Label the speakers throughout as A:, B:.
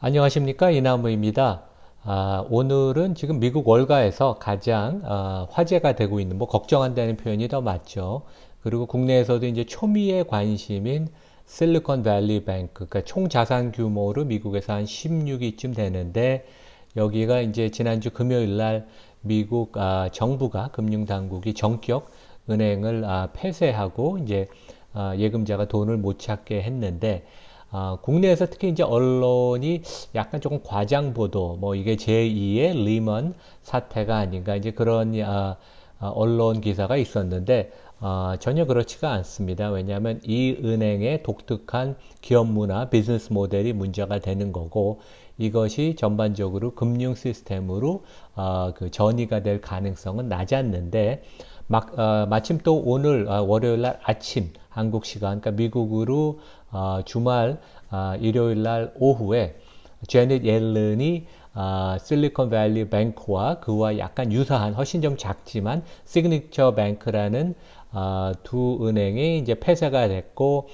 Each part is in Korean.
A: 안녕하십니까, 이나무입니다. 오늘은 지금 미국 월가에서 가장 화제가 되고 있는, 뭐 걱정한다는 표현이 더 맞죠. 그리고 국내에서도 이제 초미의 관심인 실리콘밸리 뱅크, 그러니까 총 자산 규모로 미국에서 한 16위쯤 되는데, 여기가 이제 지난주 금요일 날 미국 정부가, 금융당국이 전격 은행을 폐쇄하고 이제 예금자가 돈을 못 찾게 했는데, 국내에서 특히 이제 언론이 약간 조금 과장 보도, 뭐 이게 제2의 리먼 사태가 아닌가, 이제 그런 언론 기사가 있었는데, 전혀 그렇지가 않습니다. 왜냐하면 이 은행의 독특한 기업 문화, 비즈니스 모델이 문제가 되는 거고, 이것이 전반적으로 금융 시스템으로 그 전이가 될 가능성은 낮았는데, 마침 또 오늘 월요일 날 아침 한국 시간, 그러니까 미국으로 주말 일요일 날 오후에 제넷 옐런이 실리콘밸리 뱅크와 그와 약간 유사한, 훨씬 좀 작지만 시그니처 뱅크라는 두 은행이 이제 폐쇄가 됐고,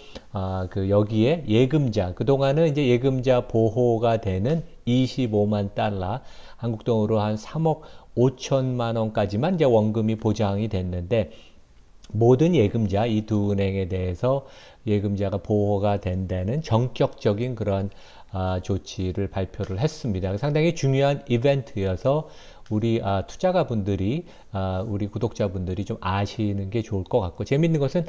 A: 그 여기에 예금자, 그동안은 이제 예금자 보호가 되는 25만 달러, 한국 돈으로 한 3억 5천만 원까지만 이제 원금이 보장이 됐는데, 모든 예금자, 이 두 은행에 대해서 예금자가 보호가 된다는 전격적인 그런 조치를 발표를 했습니다. 상당히 중요한 이벤트여서 우리 투자가분들이, 우리 구독자분들이 좀 아시는 게 좋을 것 같고, 재밌는 것은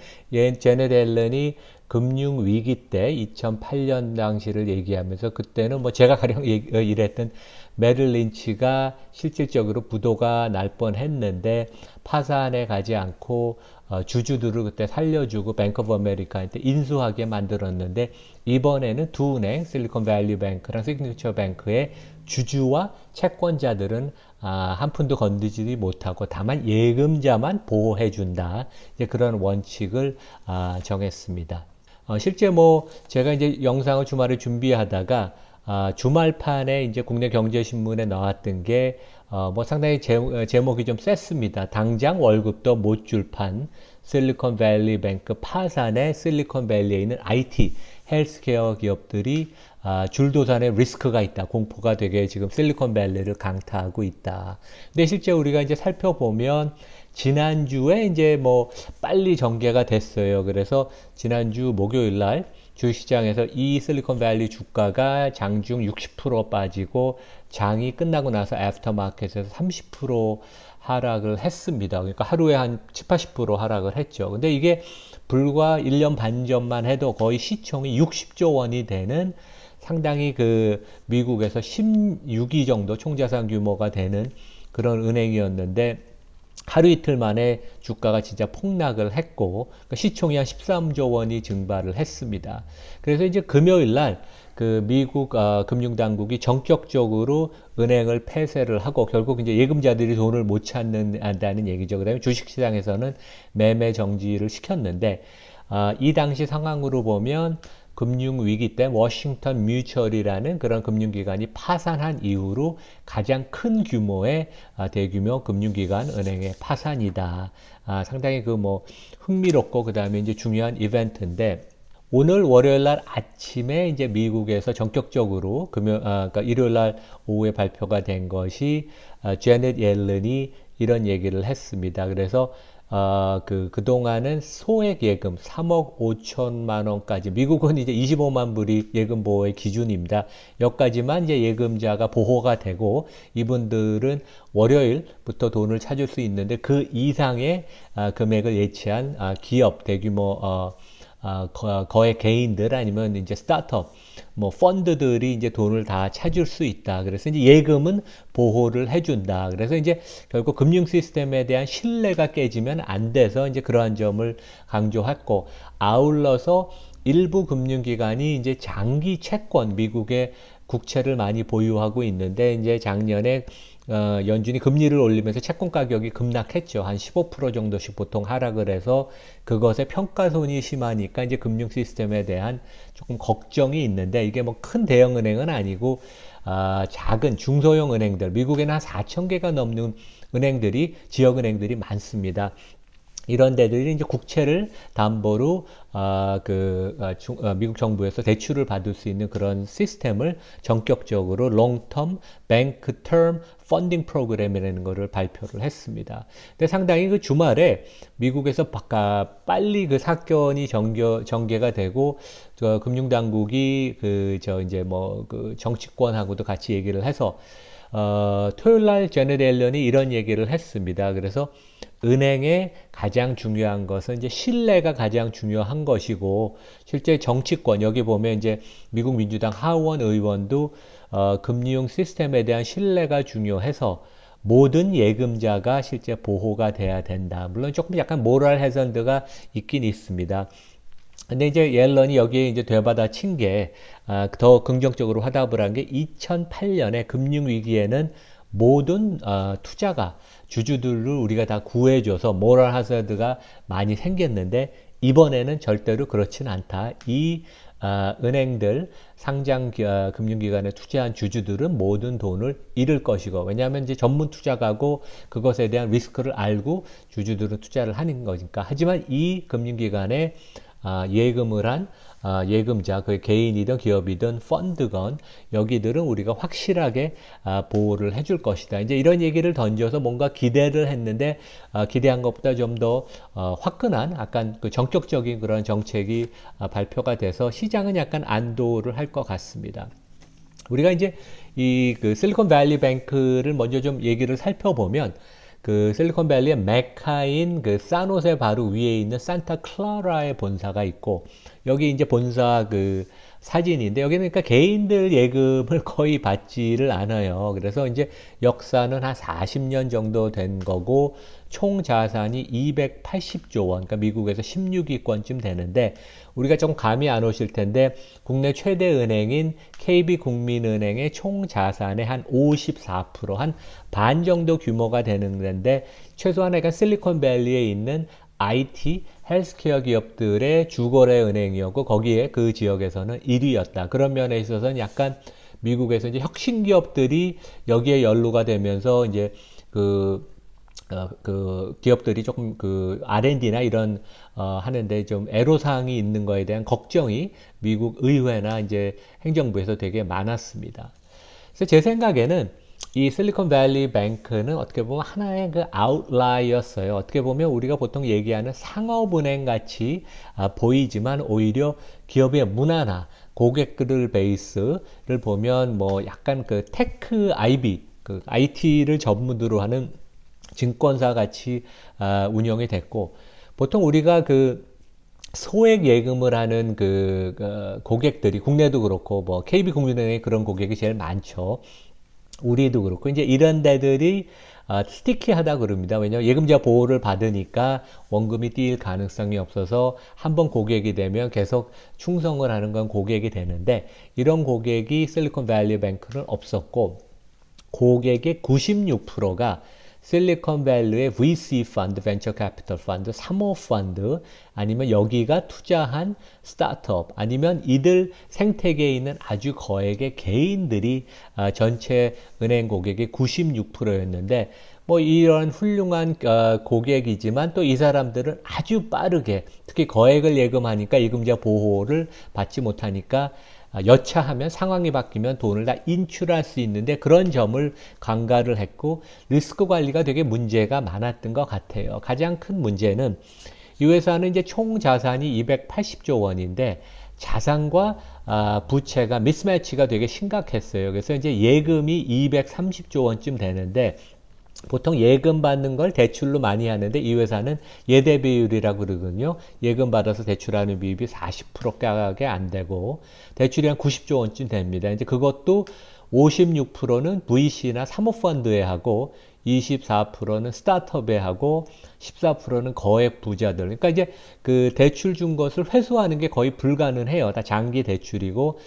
A: 제넷 옐런이 금융위기 때 2008년 당시를 얘기하면서, 그때는 뭐 제가 가령 일했던 메릴 린치가 실질적으로 부도가 날 뻔했는데 파산에 가지 않고 주주들을 그때 살려주고 뱅크 오브 아메리카한테 인수하게 만들었는데, 이번에는 두 은행, 실리콘밸리 뱅크랑 시그니처 뱅크의 주주와 채권자들은 한 푼도 건드리지 못하고 다만 예금자만 보호해준다, 이제 그런 원칙을 정했습니다. 실제 뭐 제가 이제 영상을 주말에 준비하다가 주말판에 이제 국내 경제신문에 나왔던 게 뭐 상당히 제목이 좀 셌습니다. 당장 월급도 못 줄 판, 실리콘밸리 뱅크 파산에 실리콘밸리에 있는 IT, 헬스케어 기업들이 줄도산에 리스크가 있다, 공포가 되게 지금 실리콘밸리를 강타하고 있다. 근데 실제 우리가 이제 살펴보면 지난주에 이제 뭐 빨리 전개가 됐어요. 그래서 지난주 목요일 날 주시장에서 이 실리콘밸리 주가가 장중 60% 빠지고 장이 끝나고 나서 애프터마켓에서 30% 하락을 했습니다. 그러니까 하루에 한 7, 80% 하락을 했죠. 근데 이게 불과 1년 반 전만 해도 거의 시총이 60조 원이 되는, 상당히 그 미국에서 16위 정도 총자산 규모가 되는 그런 은행이었는데, 하루 이틀 만에 주가가 진짜 폭락을 했고, 그러니까 시총이 한 13조 원이 증발을 했습니다. 그래서 이제 금요일 날 그 미국 금융당국이 전격적으로 은행을 폐쇄를 하고, 결국 이제 예금자들이 돈을 못 찾는다는 얘기죠. 그다음에 주식시장에서는 매매 정지를 시켰는데, 이 당시 상황으로 보면 금융위기 때 워싱턴 뮤추얼이라는 그런 금융기관이 파산한 이후로 가장 큰 규모의 대규모 금융기관 은행의 파산이다. 상당히 그 뭐 흥미롭고 그 다음에 이제 중요한 이벤트인데, 오늘 월요일 날 아침에 이제 미국에서 전격적으로 그러니까 일요일 날 오후에 발표가 된 것이 제넷 옐런이 이런 얘기를 했습니다. 그래서 그동안은 소액 예금 3억 5천만 원까지, 미국은 이제 25만 불이 예금 보호의 기준입니다. 여기까지만 이제 예금자가 보호가 되고, 이분들은 월요일부터 돈을 찾을 수 있는데, 그 이상의 금액을 예치한 기업, 대규모 거의 개인들 아니면 이제 스타트업, 뭐 펀드들이 이제 돈을 다 찾을 수 있다. 그래서 이제 예금은 보호를 해준다. 그래서 이제 결국 금융 시스템에 대한 신뢰가 깨지면 안 돼서 이제 그러한 점을 강조했고, 아울러서 일부 금융기관이 이제 장기 채권, 미국의 국채를 많이 보유하고 있는데, 이제 작년에 연준이 금리를 올리면서 채권 가격이 급락했죠. 한 15% 정도씩 보통 하락을 해서 그것에 평가손이 심하니까 이제 금융 시스템에 대한 조금 걱정이 있는데 이게 뭐 큰 대형 은행은 아니고 작은 중소형 은행들, 미국에는 한 4천 개가 넘는 은행들이 지역 은행들이 많습니다. 이런 데들이 이제 국채를 담보로 미국 정부에서 대출을 받을 수 있는 그런 시스템을 전격적으로 Long-Term Bank Term Funding Program이라는 것을 발표를 했습니다. 근데 상당히 그 주말에 미국에서 빨리 그 사건이 전개가 되고 금융당국이 정치권하고도 같이 얘기를 해서 토요일 날 제넷 옐런이 이런 얘기를 했습니다. 그래서 은행의 가장 중요한 것은 이제 신뢰가 가장 중요한 것이고 실제 정치권 여기 보면 이제 미국 민주당 하원 의원도 금융 시스템에 대한 신뢰가 중요해서 모든 예금자가 실제 보호가 돼야 된다. 물론 조금 약간 모럴 해전드가 있긴 있습니다. 근데 이제 옐런이 여기에 이제 되받아 친 게 더 긍정적으로 화답을 한 게 2008년에 금융위기에는 모든 투자가 주주들을 우리가 다 구해줘서 모럴 하자드가 많이 생겼는데 이번에는 절대로 그렇진 않다. 이 은행들 상장 금융기관에 투자한 주주들은 모든 돈을 잃을 것이고 왜냐하면 이제 전문 투자가고 그것에 대한 리스크를 알고 주주들은 투자를 하는 거니까. 하지만 이 금융기관에 예금을 한 예금자, 그 개인이든 기업이든 펀드건 여기들은 우리가 확실하게 보호를 해줄 것이다. 이제 이런 얘기를 던져서 뭔가 기대를 했는데 기대한 것보다 좀 더 화끈한 약간 그 전격적인 그런 정책이 발표가 돼서 시장은 약간 안도를 할 것 같습니다. 우리가 이제 이 그 실리콘밸리 뱅크를 먼저 좀 얘기를 살펴보면 그 실리콘밸리의 메카인 그 산호세 바로 위에 있는 산타 클라라의 본사가 있고 여기 이제 본사 그 사진인데 여기는 그러니까 개인들 예금을 거의 받지를 않아요. 그래서 이제 역사는 한 40년 정도 된 거고 총 자산이 280조 원, 그러니까 미국에서 16위권쯤 되는데 우리가 좀 감이 안 오실 텐데 국내 최대 은행인 KB국민은행의 총 자산의 한 54%, 한 반 정도 규모가 되는 건데 최소한 약간 실리콘밸리에 있는 IT, 헬스케어 기업들의 주거래 은행이었고 거기에 그 지역에서는 1위였다. 그런 면에 있어서는 약간 미국에서 이제 혁신 기업들이 여기에 연루가 되면서 이제 그 기업들이 조금 그 R&D나 이런 하는데 좀 애로사항이 있는 거에 대한 걱정이 미국 의회나 이제 행정부에서 되게 많았습니다. 그래서 제 생각에는 이 실리콘밸리 뱅크는 어떻게 보면 하나의 그 아웃라이어였어요. 어떻게 보면 우리가 보통 얘기하는 상업은행 같이 보이지만 오히려 기업의 문화나 고객들 베이스를 보면 뭐 약간 그 테크 IB, 그 IT를 전문으로 하는 증권사 같이 운영이 됐고 보통 우리가 그 소액 예금을 하는 그 고객들이 국내도 그렇고 뭐 KB국민은행에 그런 고객이 제일 많죠. 우리도 그렇고 이제 이런 데들이 스티키하다 그럽니다. 왜냐하면 예금자 보호를 받으니까 원금이 뛸 가능성이 없어서 한번 고객이 되면 계속 충성을 하는 건 고객이 되는데 이런 고객이 실리콘밸리 뱅크는 없었고 고객의 96%가 실리콘밸리의 VC 펀드, 벤처 캐피털 펀드, 사모펀드 아니면 여기가 투자한 스타트업 아니면 이들 생태계에 있는 아주 거액의 개인들이 전체 은행 고객의 96%였는데 뭐 이런 훌륭한 고객이지만 또 이 사람들은 아주 빠르게 특히 거액을 예금하니까 예금자 보호를 받지 못하니까 여차하면 상황이 바뀌면 돈을 다 인출할 수 있는데 그런 점을 간과를 했고 리스크 관리가 되게 문제가 많았던 것 같아요. 가장 큰 문제는 이 회사는 이제 총 자산이 280조 원인데 자산과 부채가 미스매치가 되게 심각했어요. 그래서 이제 예금이 230조 원쯤 되는데 보통 예금 받는 걸 대출로 많이 하는데 이 회사는 예대 비율이라고 그러거든요. 예금 받아서 대출하는 비율이 40%가 안 되고 대출이 한 90조 원쯤 됩니다. 이제 그것도 56%는 VC나 사모펀드에 하고 24%는 스타트업에 하고 14%는 거액 부자들. 그러니까 이제 그 대출 준 것을 회수하는 게 거의 불가능해요. 다 장기 대출이고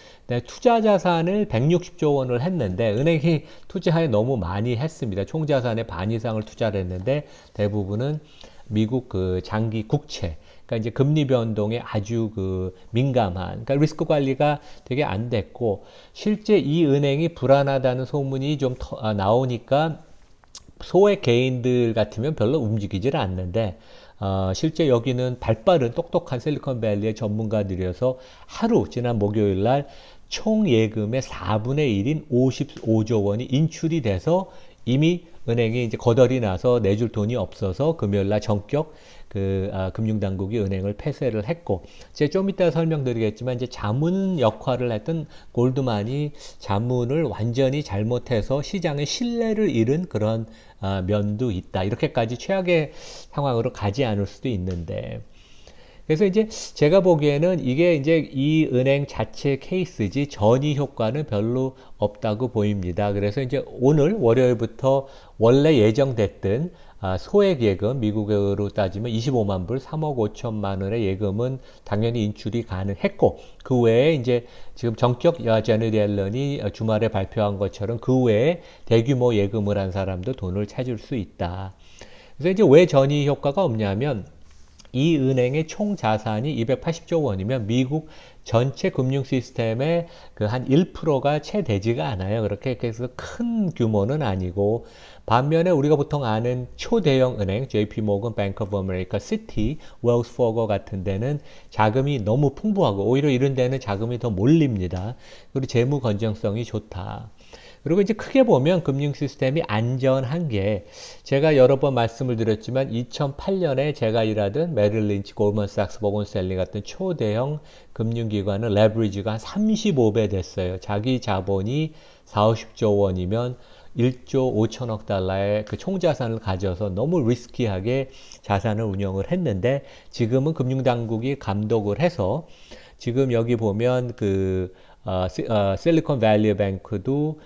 A: 투자 자산을 160조 원을 했는데 은행이 투자에 너무 많이 했습니다. 총 자산의 반 이상을 투자를 했는데 대부분은 미국 그 장기 국채. 그러니까 이제 금리 변동에 아주 그 민감한, 그러니까 리스크 관리가 되게 안 됐고, 실제 이 은행이 불안하다는 소문이 좀 나오니까 소액 개인들 같으면 별로 움직이질 않는데, 실제 여기는 발빠른 똑똑한 실리콘밸리의 전문가들이어서 하루 지난 목요일 날 총 예금의 4분의 1인 55조 원이 인출이 돼서 이미 은행이 이제 거덜이 나서 내줄 돈이 없어서 금요일 날 전격 금융당국이 은행을 폐쇄를 했고, 제가 좀 이따 설명드리겠지만 이제 자문 역할을 했던 골드만이 자문을 완전히 잘못해서 시장의 신뢰를 잃은 그런 면도 있다. 이렇게까지 최악의 상황으로 가지 않을 수도 있는데, 그래서 이제 제가 보기에는 이게 이제 이 은행 자체 케이스지 전이 효과는 별로 없다고 보입니다. 그래서 이제 오늘 월요일부터 원래 예정됐던 소액 예금, 미국으로 따지면 25만 불, 3억 5천만 원의 예금은 당연히 인출이 가능했고, 그 외에 이제 지금 전격 제너럴 옐런이 주말에 발표한 것처럼 그 외에 대규모 예금을 한 사람도 돈을 찾을 수 있다. 그래서 이제 왜 전이 효과가 없냐면, 이 은행의 총 자산이 280조 원이면 미국 전체 금융 시스템의 그 한 1%가 채 되지가 않아요. 그렇게 해서 큰 규모는 아니고, 반면에 우리가 보통 아는 초대형 은행, JP 모건, Bank of America, Citi, Wells Fargo 같은 데는 자금이 너무 풍부하고 오히려 이런 데는 자금이 더 몰립니다. 그리고 재무 건전성이 좋다. 그리고 이제 크게 보면 금융 시스템이 안전한 게, 제가 여러 번 말씀을 드렸지만 2008년에 제가 일하던 메릴 린치, 골먼삭스, 모건스탠리 같은 초대형 금융기관은 레버리지가 한 35배 됐어요. 자기 자본이 4, 50조 원이면 1조 5천억 달러의 그 총자산을 가져서 너무 리스키하게 자산을 운영을 했는데, 지금은 금융당국이 감독을 해서 지금 여기 보면 실리콘밸리 뱅크도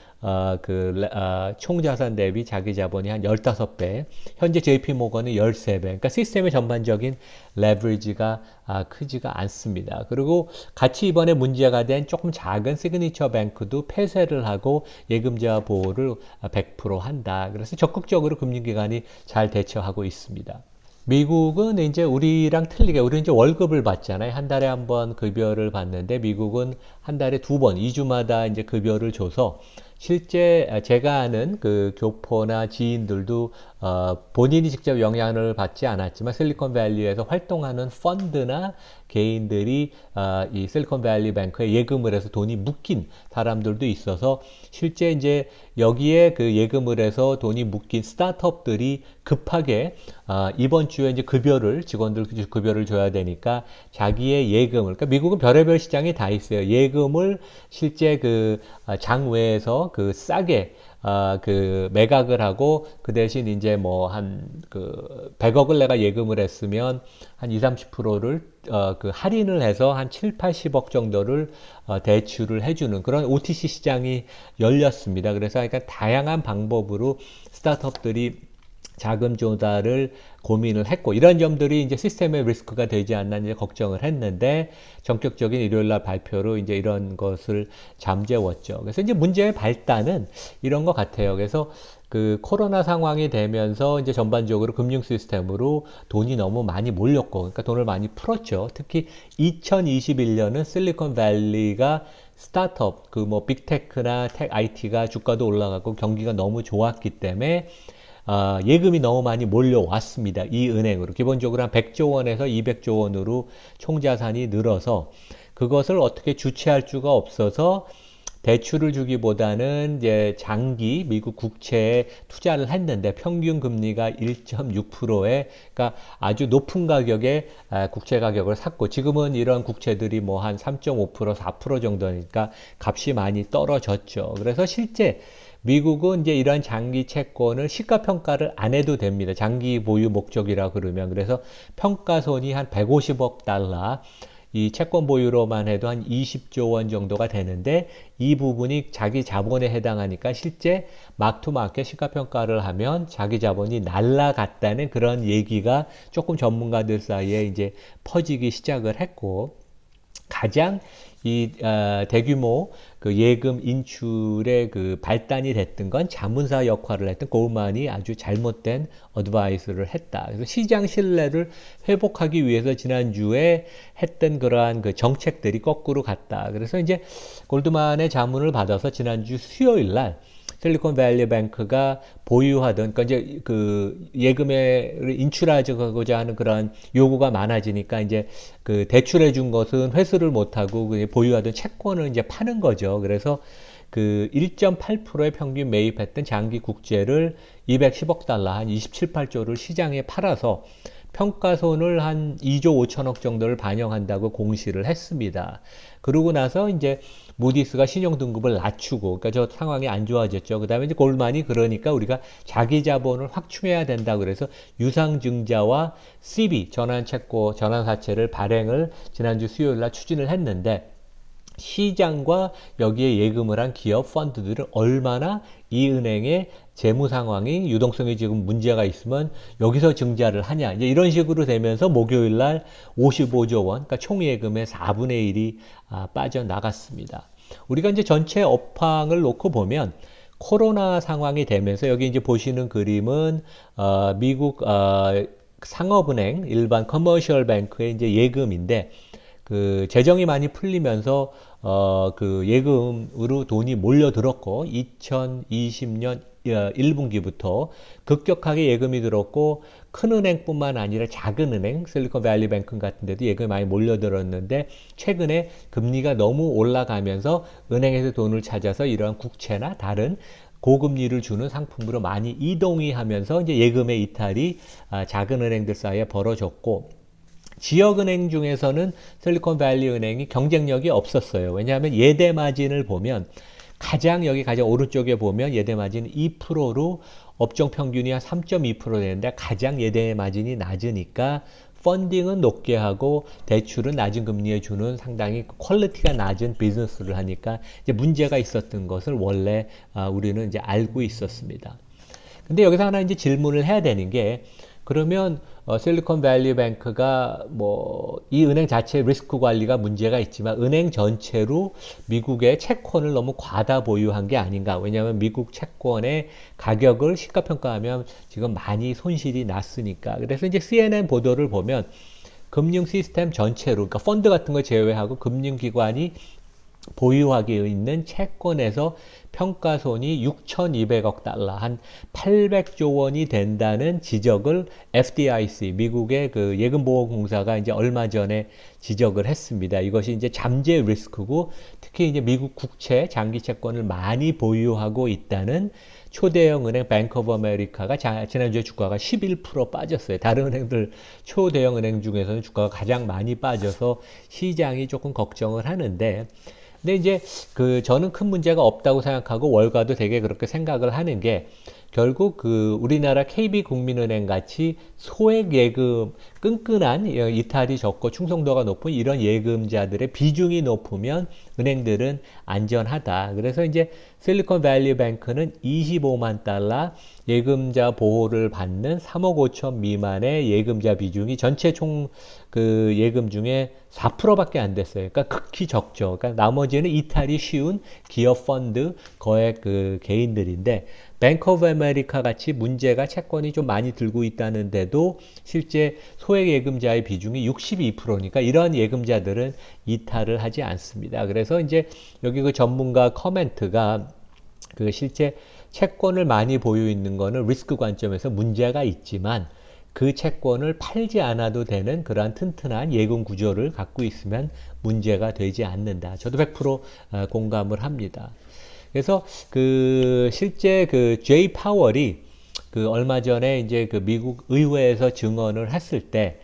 A: 총자산 대비 자기 자본이 한 15배, 현재 JP 모건은 13배. 그러니까 시스템의 전반적인 레버리지가 크지가 않습니다. 그리고 같이 이번에 문제가 된 조금 작은 시그니처 뱅크도 폐쇄를 하고 예금자 보호를 100% 한다. 그래서 적극적으로 금융기관이 잘 대처하고 있습니다. 미국은 이제 우리랑 틀리게, 우리는 이제 월급을 받잖아요. 한 달에 한 번 급여를 받는데, 미국은 한 달에 두 번, 2주마다 이제 급여를 줘서, 실제 제가 아는 그 교포나 지인들도 본인이 직접 영향을 받지 않았지만 실리콘밸리에서 활동하는 펀드나 개인들이 이 실리콘밸리 뱅크에 예금을 해서 돈이 묶인 사람들도 있어서, 실제 이제 여기에 그 예금을 해서 돈이 묶인 스타트업들이 급하게 이번 주에 이제 직원들 급여를 줘야 되니까 자기의 예금을, 그러니까 미국은 별의별 시장이 다 있어요. 예금을 실제 그 장외에서 그 싸게 매각을 하고, 그 대신 이제 뭐 한 100억을 내가 예금을 했으면 한 20, 30%를 할인을 해서 한 7, 80억 정도를 대출을 해주는 그런 OTC 시장이 열렸습니다. 그래서 그러니까 다양한 방법으로 스타트업들이 자금 조달을 고민을 했고, 이런 점들이 이제 시스템의 리스크가 되지 않나 이제 걱정을 했는데, 전격적인 일요일날 발표로 이제 이런 것을 잠재웠죠. 그래서 이제 문제의 발단은 이런 것 같아요. 그래서 그 코로나 상황이 되면서 이제 전반적으로 금융 시스템으로 돈이 너무 많이 몰렸고, 그러니까 돈을 많이 풀었죠. 특히 2021년은 실리콘밸리가 스타트업, 빅테크나 IT가 주가도 올라가고 경기가 너무 좋았기 때문에 예금이 너무 많이 몰려왔습니다. 이 은행으로. 기본적으로 한 100조 원에서 200조 원으로 총자산이 늘어서, 그것을 어떻게 주체할 수가 없어서 대출을 주기보다는 이제 장기 미국 국채에 투자를 했는데, 평균 금리가 1.6%에, 그러니까 아주 높은 가격에 국채 가격을 샀고, 지금은 이런 국채들이 뭐 한 3.5%, 4% 정도니까 값이 많이 떨어졌죠. 그래서 실제 미국은 이제 이런 장기 채권을 시가 평가를 안 해도 됩니다. 장기 보유 목적이라 그러면. 그래서 평가손이 한 150억 달러, 이 채권 보유로만 해도 한 20조 원 정도가 되는데 이 부분이 자기 자본에 해당하니까 실제 마크투마켓 시가평가를 하면 자기 자본이 날라갔다는 그런 얘기가 조금 전문가들 사이에 이제 퍼지기 시작을 했고, 가장 이 대규모 그 예금 인출의 그 발단이 됐던 건 자문사 역할을 했던 골만이 아주 잘못된 어드바이스를 했다. 그래서 시장 신뢰를 회복하기 위해서 지난주에 했던 그러한 그 정책들이 거꾸로 갔다. 그래서 이제 골드만의 자문을 받아서 지난주 수요일 날 실리콘밸리뱅크가 보유하던, 그러니까 이제 그 예금을 인출하고자 하는 그런 요구가 많아지니까 이제 그 대출해 준 것은 회수를 못하고 보유하던 채권을 이제 파는 거죠. 그래서 그 1.8%의 평균 매입했던 장기 국채를 210억 달러, 한 27, 8조를 시장에 팔아서 평가손을 한 2조 5천억 정도를 반영한다고 공시를 했습니다. 그러고 나서 이제 무디스가 신용등급을 낮추고, 그러니까 저 상황이 안 좋아졌죠. 그 다음에 이제 골만이 그러니까 우리가 자기 자본을 확충해야 된다. 그래서 유상증자와 CB, 전환채권, 전환사채를 발행을 지난주 수요일 날 추진을 했는데, 시장과 여기에 예금을 한 기업 펀드들은 얼마나 이 은행의 재무 상황이, 유동성이 지금 문제가 있으면 여기서 증자를 하냐, 이제 이런 식으로 되면서 목요일 날 55조 원, 그러니까 총 예금의 4분의 1이 빠져나갔습니다. 우리가 이제 전체 업황을 놓고 보면 코로나 상황이 되면서 여기 이제 보시는 그림은 미국 상업은행 일반 커머셜 뱅크의 이제 예금인데, 그 재정이 많이 풀리면서 그 예금으로 돈이 몰려들었고 2020년 1분기부터 급격하게 예금이 들었고, 큰 은행뿐만 아니라 작은 은행, 실리콘밸리뱅크 같은 데도 예금이 많이 몰려들었는데, 최근에 금리가 너무 올라가면서 은행에서 돈을 찾아서 이러한 국채나 다른 고금리를 주는 상품으로 많이 이동이 하면서 이제 예금의 이탈이 작은 은행들 사이에 벌어졌고, 지역은행 중에서는 실리콘밸리 은행이 경쟁력이 없었어요. 왜냐하면 예대 마진을 보면 가장 오른쪽에 보면 예대 마진 2%로 업종 평균이 한 3.2% 되는데 가장 예대 마진이 낮으니까 펀딩은 높게 하고 대출은 낮은 금리에 주는 상당히 퀄리티가 낮은 비즈니스를 하니까 이제 문제가 있었던 것을 원래 우리는 이제 알고 있었습니다. 근데 여기서 하나 이제 질문을 해야 되는 게, 그러면 실리콘밸리뱅크가 뭐 이 은행 자체 리스크 관리가 문제가 있지만 은행 전체로 미국의 채권을 너무 과다 보유한 게 아닌가? 왜냐하면 미국 채권의 가격을 시가평가하면 지금 많이 손실이 났으니까. 그래서 이제 CNN 보도를 보면 금융 시스템 전체로, 그러니까 펀드 같은 거 제외하고 금융기관이 보유하게 있는 채권에서 평가손이 6,200억 달러, 한 800조 원이 된다는 지적을 FDIC, 미국의 그 예금보험공사가 이제 얼마 전에 지적을 했습니다. 이것이 이제 잠재 리스크고, 특히 이제 미국 국채, 장기 채권을 많이 보유하고 있다는 초대형 은행 뱅크 오브 아메리카가 지난주에 주가가 11% 빠졌어요. 다른 은행들 초대형 은행 중에서는 주가가 가장 많이 빠져서 시장이 조금 걱정을 하는데, 근데 이제 저는 큰 문제가 없다고 생각하고 월가도 되게 그렇게 생각을 하는 게, 결국 그 우리나라 KB국민은행 같이 소액 예금, 끈끈한 이탈이 적고 충성도가 높은 이런 예금자들의 비중이 높으면 은행들은 안전하다. 그래서 이제 실리콘밸리뱅크는 25만 달러 예금자 보호를 받는 3억 5천 미만의 예금자 비중이 전체 총 그 예금 중에 4%밖에 안 됐어요. 그러니까 극히 적죠. 그러니까 나머지는 이탈이 쉬운 기업 펀드, 거액 그 개인들인데, 뱅크 오브 아메리카 같이 문제가 채권이 좀 많이 들고 있다는데도 실제 소액 예금자의 비중이 62%니까 이런 예금자들은 이탈을 하지 않습니다. 그래서 이제 여기 그 전문가 커멘트가 그 실제 채권을 많이 보유 있는 거는 리스크 관점에서 문제가 있지만 그 채권을 팔지 않아도 되는 그러한 튼튼한 예금 구조를 갖고 있으면 문제가 되지 않는다. 저도 100% 공감을 합니다. 그래서 실제 제이 파월이 얼마 전에 이제 미국 의회에서 증언을 했을 때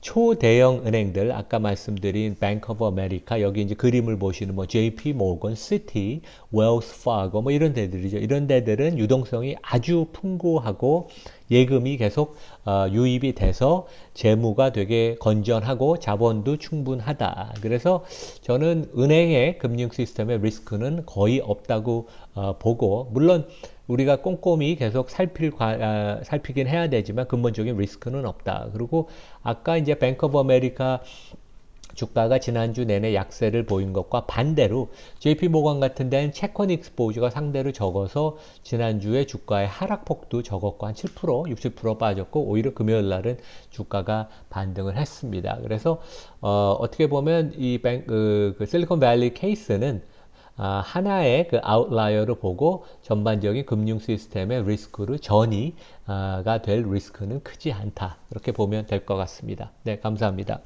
A: 초대형 은행들, 아까 말씀드린 뱅크 오브 아메리카, 여기 이제 그림을 보시는 뭐 JP 모건, 시티, 웰스 파고 뭐 이런 데들이죠. 이런 데들은 유동성이 아주 풍부하고 예금이 계속 유입이 돼서 재무가 되게 건전하고 자본도 충분하다. 그래서 저는 은행의 금융 시스템의 리스크는 거의 없다고 보고, 물론 우리가 꼼꼼히 계속 살피긴 해야 되지만 근본적인 리스크는 없다. 그리고 아까 이제 뱅크 오브 아메리카 주가가 지난주 내내 약세를 보인 것과 반대로 JP 모건 같은 데는 채권 익스포즈가 상대로 적어서 지난주에 주가의 하락폭도 적었고 한 7%, 60% 빠졌고 오히려 금요일 날은 주가가 반등을 했습니다. 그래서 어떻게 보면 이 실리콘밸리 케이스는 하나의 그 아웃라이어를 보고 전반적인 금융 시스템의 리스크를 전이가 될 리스크는 크지 않다. 이렇게 보면 될 것 같습니다. 네, 감사합니다.